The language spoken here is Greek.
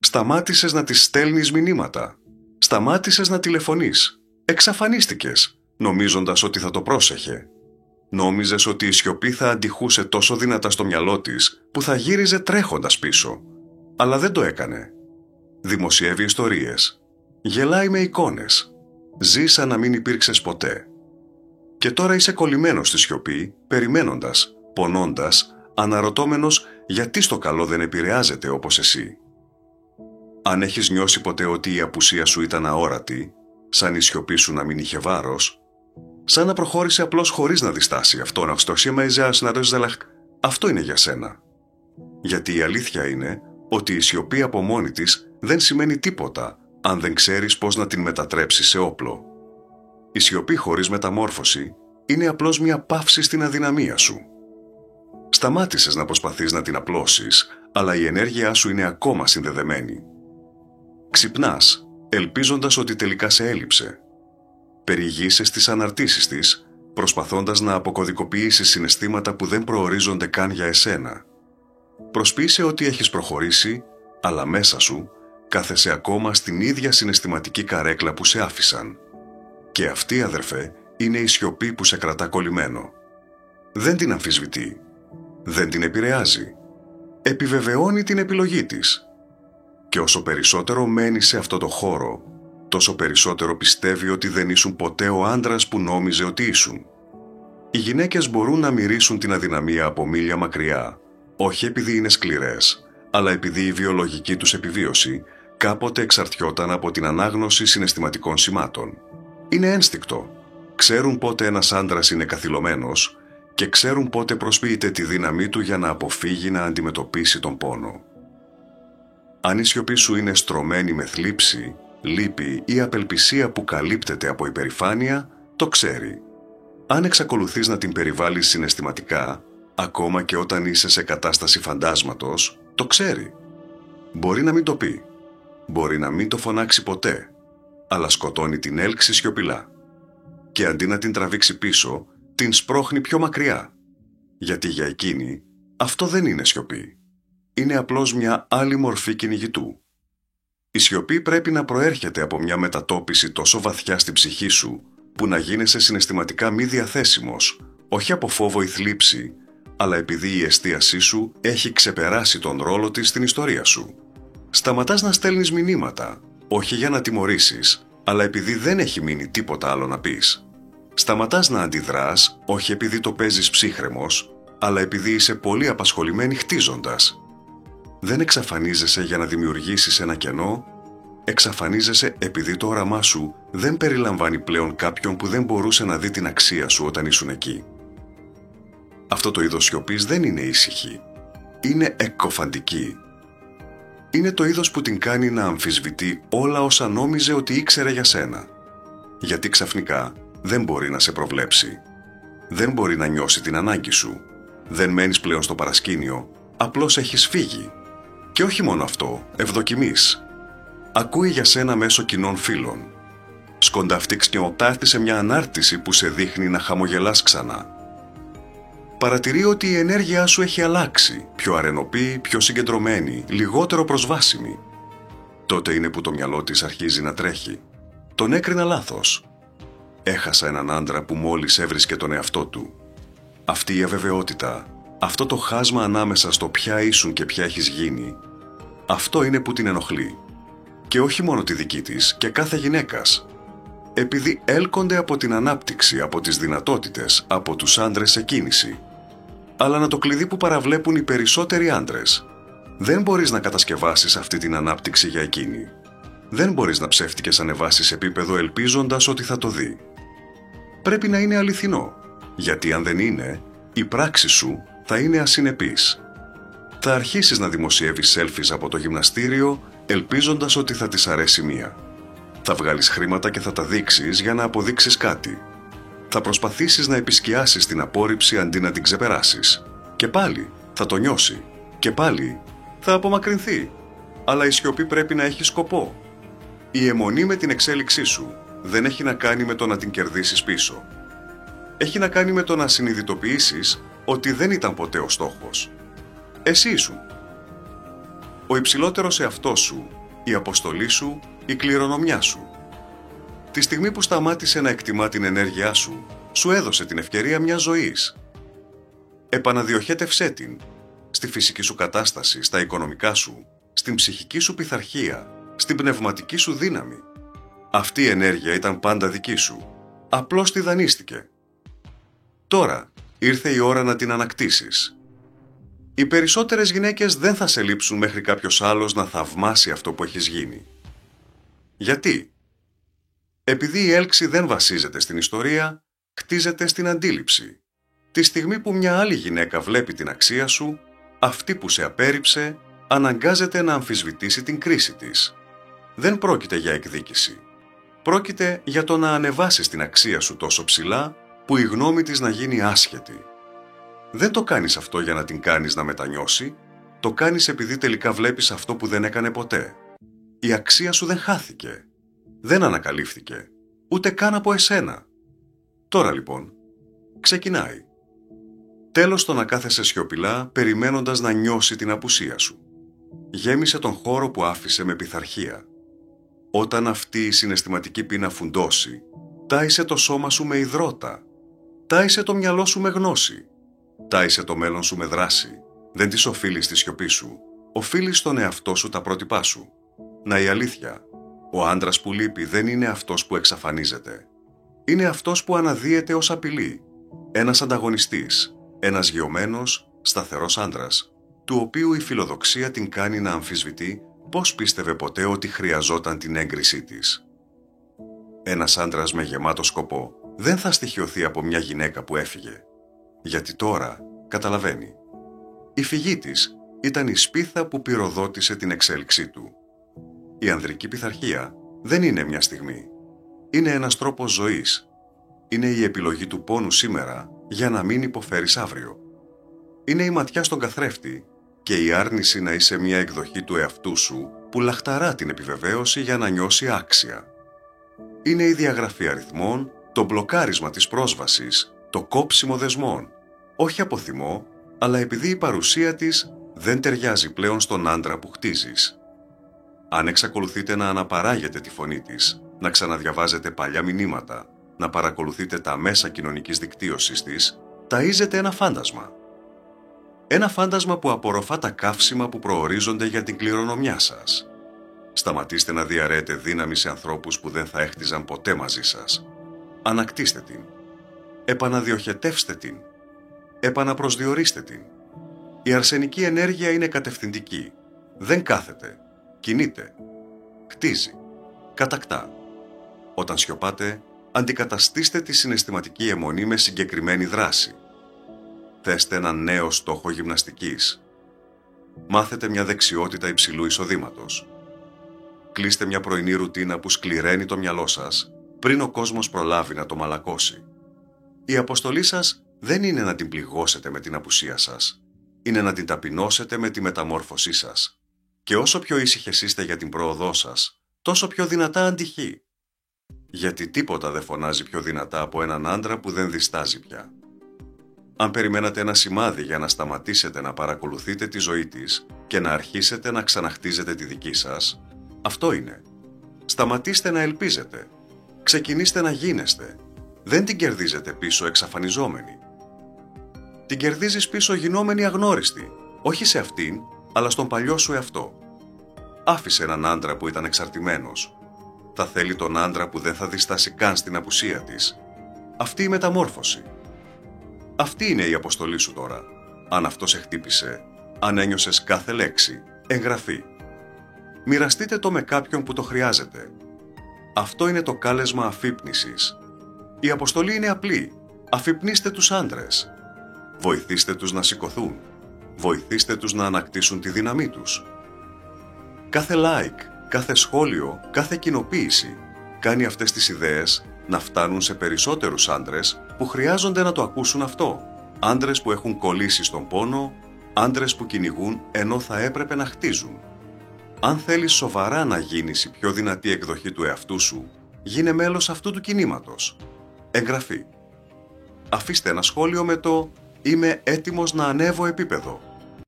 Σταμάτησες να της στέλνεις μηνύματα. Σταμάτησες να τηλεφωνείς. Εξαφανίστηκες, νομίζοντας ότι θα το πρόσεχε. Νόμιζες ότι η σιωπή θα αντιχούσε τόσο δυνατά στο μυαλό της που θα γύριζε τρέχοντας πίσω. Αλλά δεν το έκανε. Δημοσιεύει ιστορίες. Γελάει με εικόνες. Ζει σαν να μην υπήρξες ποτέ. Και τώρα είσαι κολλημένος στη σιωπή, περιμένοντας, πονώντας, αναρωτώμενος γιατί στο καλό δεν επηρεάζεται όπως εσύ. Αν έχεις νιώσει ποτέ ότι η απουσία σου ήταν αόρατη, σαν η σιωπή σου να μην είχε βάρος, σαν να προχώρησε απλώς χωρίς να διστάσει αυτό είναι για σένα. Γιατί η αλήθεια είναι ότι η σιωπή από μόνη της δεν σημαίνει τίποτα αν δεν ξέρεις πώς να την μετατρέψεις σε όπλο. Η σιωπή χωρίς μεταμόρφωση είναι απλώς μια παύση στην αδυναμία σου. Σταμάτησες να προσπαθείς να την απλώσεις, αλλά η ενέργειά σου είναι ακόμα συνδεδεμένη. Ξυπνάς, ελπίζοντας ότι τελικά σε έλειψε. Περιηγείσαι στις αναρτήσεις της, προσπαθώντας να αποκωδικοποιήσεις συναισθήματα που δεν προορίζονται καν για εσένα. Προσποιείσαι ότι έχεις προχωρήσει, αλλά μέσα σου κάθεσαι ακόμα στην ίδια συναισθηματική καρέκλα που σε άφησαν. Και αυτή, αδερφέ, είναι η σιωπή που σε κρατά κολλημένο. Δεν την αμφισβητεί. Δεν την επηρεάζει. Επιβεβαιώνει την επιλογή της. Και όσο περισσότερο μένει σε αυτό το χώρο, τόσο περισσότερο πιστεύει ότι δεν ήσουν ποτέ ο άντρας που νόμιζε ότι ήσουν. Οι γυναίκες μπορούν να μυρίσουν την αδυναμία από μίλια μακριά, όχι επειδή είναι σκληρές, αλλά επειδή η βιολογική τους επιβίωση κάποτε εξαρτιόταν από την ανάγνωση συναισθηματικών σημάτων. Είναι ένστικτο. Ξέρουν πότε ένας άντρας είναι καθυλωμένος και ξέρουν πότε προσποιείται τη δύναμή του για να αποφύγει να αντιμετωπίσει τον πόνο. Αν η σιωπή σου είναι στρωμένη με θλίψη, λύπη ή απελπισία που καλύπτεται από υπερηφάνεια, το ξέρει. Αν εξακολουθείς να την περιβάλλεις συναισθηματικά, ακόμα και όταν είσαι σε κατάσταση φαντάσματος, το ξέρει. Μπορεί να μην το πει, μπορεί να μην το φωνάξει ποτέ, αλλά σκοτώνει την έλξη σιωπηλά. Και αντί να την τραβήξει πίσω, την σπρώχνει πιο μακριά. Γιατί για εκείνη αυτό δεν είναι σιωπή. Είναι απλώς μια άλλη μορφή κυνηγητού. Η σιωπή πρέπει να προέρχεται από μια μετατόπιση τόσο βαθιά στην ψυχή σου, που να γίνεσαι συναισθηματικά μη διαθέσιμος, όχι από φόβο ή θλίψη, αλλά επειδή η εστίασή σου έχει ξεπεράσει τον ρόλο της στην ιστορία σου. Σταματάς να στέλνεις μηνύματα, όχι για να τιμωρήσεις, αλλά επειδή δεν έχει μείνει τίποτα άλλο να πεις. Σταματάς να αντιδράς, όχι επειδή το παίζεις ψύχρεμος, αλλά επειδή είσαι πολύ απασχολημένη χτίζοντας. Δεν εξαφανίζεσαι για να δημιουργήσεις ένα κενό, εξαφανίζεσαι επειδή το όραμά σου δεν περιλαμβάνει πλέον κάποιον που δεν μπορούσε να δει την αξία σου όταν ήσουν εκεί. Αυτό το είδος σιωπής δεν είναι ήσυχη. Είναι εκκοφαντική. Είναι το είδος που την κάνει να αμφισβητεί όλα όσα νόμιζε ότι ήξερε για σένα. Γιατί ξαφνικά δεν μπορεί να σε προβλέψει. Δεν μπορεί να νιώσει την ανάγκη σου. Δεν μένεις πλέον στο παρασκήνιο, απλώς έχεις φύγει. Και όχι μόνο αυτό, ευδοκιμείς. Ακούει για σένα μέσω κοινών φίλων. Σκονταφτεί και σε μια ανάρτηση που σε δείχνει να χαμογελάς ξανά. Παρατηρεί ότι η ενέργειά σου έχει αλλάξει, πιο αρενοπή, πιο συγκεντρωμένη, λιγότερο προσβάσιμη. Τότε είναι που το μυαλό της αρχίζει να τρέχει. Τον έκρινα λάθος. Έχασα έναν άντρα που μόλις έβρισκε τον εαυτό του. Αυτή η αβεβαιότητα, αυτό το χάσμα ανάμεσα στο ποια ήσουν και ποια έχεις γίνει, αυτό είναι που την ενοχλεί. Και όχι μόνο τη δική της, και κάθε γυναίκας. Επειδή έλκονται από την ανάπτυξη, από τις δυνατότητες, από τους άντρες σε κίνηση. Αλλά να το κλειδί που παραβλέπουν οι περισσότεροι άντρες. Δεν μπορείς να κατασκευάσεις αυτή την ανάπτυξη για εκείνη. Δεν μπορείς να ψεύτικες ανεβάσεις επίπεδο ελπίζοντας ότι θα το δει. Πρέπει να είναι αληθινό, γιατί αν δεν είναι, η πράξη σου θα είναι ασυνεπής. Θα αρχίσεις να δημοσιεύεις selfies από το γυμναστήριο, ελπίζοντας ότι θα της αρέσει μία. Θα βγάλεις χρήματα και θα τα δείξεις για να αποδείξεις κάτι. Θα προσπαθήσεις να επισκιάσεις την απόρριψη αντί να την ξεπεράσεις. Και πάλι θα το νιώσει. Και πάλι θα απομακρυνθεί. Αλλά η σιωπή πρέπει να έχει σκοπό. Η αιμονή με την εξέλιξή σου δεν έχει να κάνει με το να την κερδίσεις πίσω. Έχει να κάνει με το να συνειδητοποιήσεις ότι δεν ήταν ποτέ ο στόχος. Εσύ ήσουν. Ο υψηλότερος εαυτός σου, η αποστολή σου, η κληρονομιά σου. Τη στιγμή που σταμάτησε να εκτιμά την ενέργειά σου, σου έδωσε την ευκαιρία μιας ζωής. Επαναδιοχέτευσέ την, στη φυσική σου κατάσταση, στα οικονομικά σου, στην ψυχική σου πειθαρχία, στην πνευματική σου δύναμη. Αυτή η ενέργεια ήταν πάντα δική σου, απλώς τη δανείστηκε. Τώρα ήρθε η ώρα να την ανακτήσεις. Οι περισσότερες γυναίκες δεν θα σε λείψουν μέχρι κάποιος άλλος να θαυμάσει αυτό που έχεις γίνει. Γιατί? Επειδή η έλξη δεν βασίζεται στην ιστορία, χτίζεται στην αντίληψη. Τη στιγμή που μια άλλη γυναίκα βλέπει την αξία σου, αυτή που σε απέρριψε αναγκάζεται να αμφισβητήσει την κρίση της. Δεν πρόκειται για εκδίκηση. Πρόκειται για το να ανεβάσεις την αξία σου τόσο ψηλά που η γνώμη της να γίνει άσχετη. Δεν το κάνεις αυτό για να την κάνεις να μετανιώσει, το κάνεις επειδή τελικά βλέπεις αυτό που δεν έκανε ποτέ. Η αξία σου δεν χάθηκε, δεν ανακαλύφθηκε, ούτε καν από εσένα. Τώρα λοιπόν, ξεκινάει. Τέλος το να κάθεσαι σιωπηλά περιμένοντας να νιώσει την απουσία σου. Γέμισε τον χώρο που άφησε με πειθαρχία. Όταν αυτή η συναισθηματική πείνα φουντώσει, τάισε το σώμα σου με υδρότα. Τάισε το μυαλό σου με γνώση. Τάισε το μέλλον σου με δράση. Δεν της οφείλεις τη σιωπή σου. Οφείλεις στον εαυτό σου τα πρότυπά σου. Να η αλήθεια, ο άντρας που λείπει δεν είναι αυτός που εξαφανίζεται. Είναι αυτός που αναδύεται ως απειλή. Ένας ανταγωνιστής, ένας γεωμένος, σταθερός άντρας, του οποίου η φιλοδοξία την κάνει να αμφισβητεί πώς πίστευε ποτέ ότι χρειαζόταν την έγκρισή της. Ένας άντρας με γεμάτο σκοπό δεν θα στοιχειωθεί από μια γυναίκα που έφυγε. Γιατί τώρα καταλαβαίνει. Η φυγή της ήταν η σπίθα που πυροδότησε την εξέλιξή του. Η ανδρική πειθαρχία δεν είναι μια στιγμή. Είναι ένας τρόπος ζωής. Είναι η επιλογή του πόνου σήμερα για να μην υποφέρεις αύριο. Είναι η ματιά στον καθρέφτη και η άρνηση να είσαι μια εκδοχή του εαυτού σου που λαχταρά την επιβεβαίωση για να νιώσει άξια. Είναι η διαγραφή αριθμών, το μπλοκάρισμα της πρόσβασης, το κόψιμο δεσμών, όχι από θυμό, αλλά επειδή η παρουσία της δεν ταιριάζει πλέον στον άντρα που χτίζεις. Αν εξακολουθείτε να αναπαράγετε τη φωνή της, να ξαναδιαβάζετε παλιά μηνύματα, να παρακολουθείτε τα μέσα κοινωνικής δικτύωσης της, ταΐζετε ένα φάντασμα. Ένα φάντασμα που απορροφά τα καύσιμα που προορίζονται για την κληρονομιά σας. Σταματήστε να διαρρέετε δύναμη σε ανθρώπους που δεν θα έχτιζαν ποτέ μαζί σας. Ανακτήστε την. Επαναδιοχετεύστε την. Επαναπροσδιορίστε την. Η αρσενική ενέργεια είναι κατευθυντική. Δεν κάθεται. Κινείται. Χτίζει. Κατακτά. Όταν σιωπάτε, αντικαταστήστε τη συναισθηματική αιμονή με συγκεκριμένη δράση. Θέστε έναν νέο στόχο γυμναστικής. Μάθετε μια δεξιότητα υψηλού εισοδήματος. Κλείστε μια πρωινή ρουτίνα που σκληραίνει το μυαλό σας πριν ο κόσμος προλάβει να το μαλακώσει. Η αποστολή σας δεν είναι να την πληγώσετε με την απουσία σας. Είναι να την ταπεινώσετε με τη μεταμόρφωσή σας. Και όσο πιο ήσυχες είστε για την πρόοδό σας, τόσο πιο δυνατά αντυχεί. Γιατί τίποτα δεν φωνάζει πιο δυνατά από έναν άντρα που δεν διστάζει πια. Αν περιμένατε ένα σημάδι για να σταματήσετε να παρακολουθείτε τη ζωή της και να αρχίσετε να ξαναχτίζετε τη δική σας, αυτό είναι. Σταματήστε να ελπίζετε. Ξεκινήστε να γίνεστε. Δεν την κερδίζετε πίσω εξαφανιζόμενη. Την κερδίζεις πίσω γινόμενη αγνώριστη, όχι σε αυτήν, αλλά στον παλιό σου εαυτό. Άφησε έναν άντρα που ήταν εξαρτημένος. Θα θέλει τον άντρα που δεν θα διστάσει καν στην απουσία της. Αυτή η μεταμόρφωση. Αυτή είναι η αποστολή σου τώρα. Αν αυτό σε χτύπησε, αν ένιωσες κάθε λέξη, εγγραφή. Μοιραστείτε το με κάποιον που το χρειάζεται. Αυτό είναι το κάλεσμα αφύπνισης. Η αποστολή είναι απλή. Αφυπνίστε τους άντρες. Βοηθήστε τους να σηκωθούν. Βοηθήστε τους να ανακτήσουν τη δύναμή τους. Κάθε like, κάθε σχόλιο, κάθε κοινοποίηση κάνει αυτές τις ιδέες να φτάνουν σε περισσότερους άντρες που χρειάζονται να το ακούσουν αυτό. Άντρες που έχουν κολλήσει στον πόνο, άντρες που κυνηγούν ενώ θα έπρεπε να χτίζουν. Αν θέλεις σοβαρά να γίνεις η πιο δυνατή εκδοχή του εαυτού σου, γίνε μέλος αυτού του κινήματος. Εγγραφή. Αφήστε ένα σχόλιο με το «Είμαι έτοιμος να ανέβω επίπεδο».